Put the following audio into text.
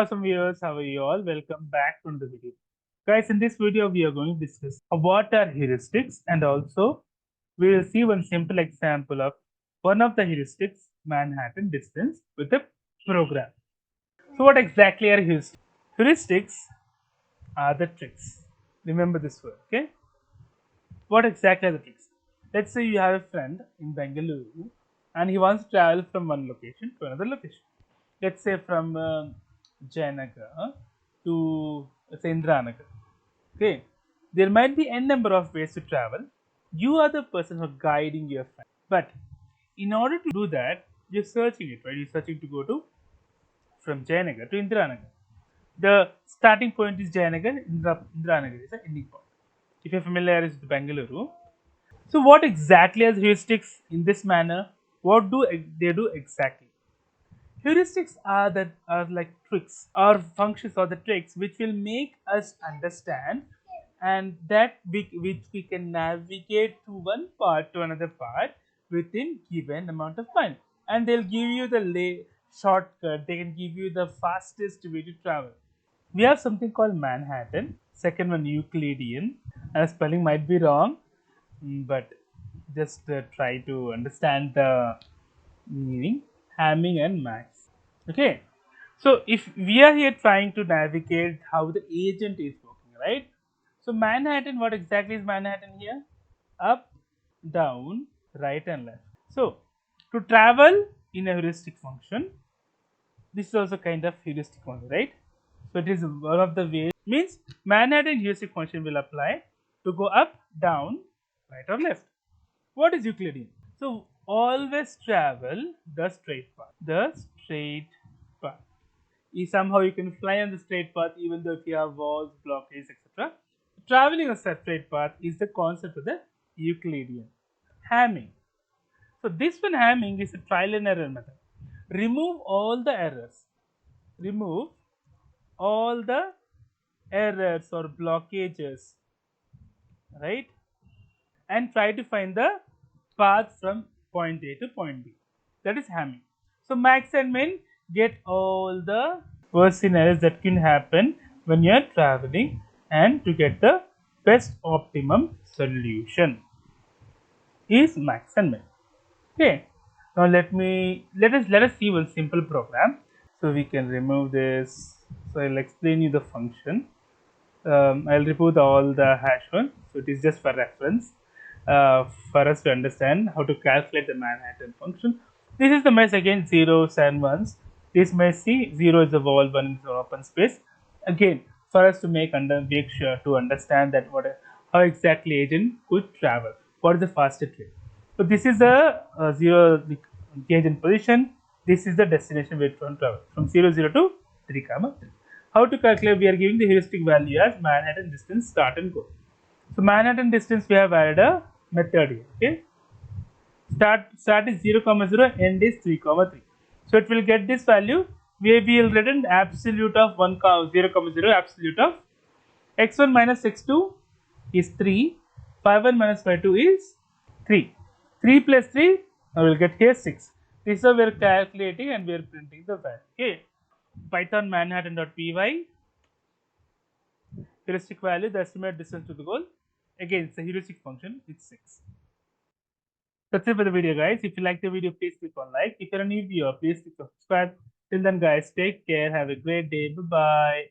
Awesome viewers, how are you all? Welcome back to the video. Guys, in this video, we are going to discuss what are heuristics and also we will see one simple example of one of the heuristics, Manhattan distance, with a program. So, what exactly are heuristics? Heuristics are the tricks. Remember this word, okay? What exactly are the tricks? Let's say you have a friend in Bengaluru and he wants to travel from one location to another location. Let's say from Jayanagar to let's say Indranagar. Okay, there might be n number of ways to travel. You are the person who are guiding your friend. But in order to do that, you're searching it, right? You're searching to go to from Jayanagar to Indranagar. The starting point is Jayanagar, Indranagar is the ending point. If you're familiar with Bengaluru. So what exactly are heuristics in this manner? What do they do exactly? Heuristics are like tricks or functions or the tricks which will make us understand and that which we can navigate to one part to another part within given amount of time, and they'll give you the shortcut. They can give you the fastest way to travel. We have something called Manhattan, second one Euclidean, and spelling might be wrong, but just try to understand the meaning. Hamming and Max. Okay, so if we are here trying to navigate how the agent is working, right? So Manhattan, what exactly is Manhattan here? Up, down, right and left. So to travel in a heuristic function, this is also kind of heuristic function, right? So it is one of the ways, means Manhattan heuristic function will apply to go up, down, right or left. What is Euclidean? So always travel the straight path. The straight path. Somehow you can fly on the straight path even though if you have walls, blockades, etc. Traveling a straight path is the concept of the Euclidean. Hamming. So this one hamming is a trial and error method. Remove all the errors. Remove all the errors or blockages, right? And try to find the path from point A to point B. That is hamming. So max and min get all the worst scenarios that can happen when you are traveling and to get the best optimum solution is max and min. Okay. Now let us see one simple program. So we can remove this. So I'll explain you the function. I'll remove all the hash one. So it is just for reference for us to understand how to calculate the Manhattan function. This is the mesh again, zeros and ones. This mesh, see, 0 is the wall, 1 is the open space. Again, for us to make sure to understand that how exactly agent could travel. What is the fastest way? So this is the the agent position. This is the destination where to travel from 0 to 3 comma 3. How to calculate? We are giving the heuristic value as Manhattan distance start and go. So Manhattan distance we have added a method here. Okay, start is 0 comma 0, end is 3 comma 3. So it will get this value. We will written absolute of 1 comma 0 comma 0, absolute of x1 minus x2 is 3, phi1 minus phi2 is 3. 3 plus 3, I will get here 6. This is how we are calculating and we are printing the value. Okay, Python Manhattan.py, heuristic value, the estimated distance to the goal. Again, it's a heuristic function, it's 6. That's it for the video, guys. If you like the video, please click on like. If you're a new viewer, please click subscribe. Till then, guys, take care. Have a great day. Bye bye.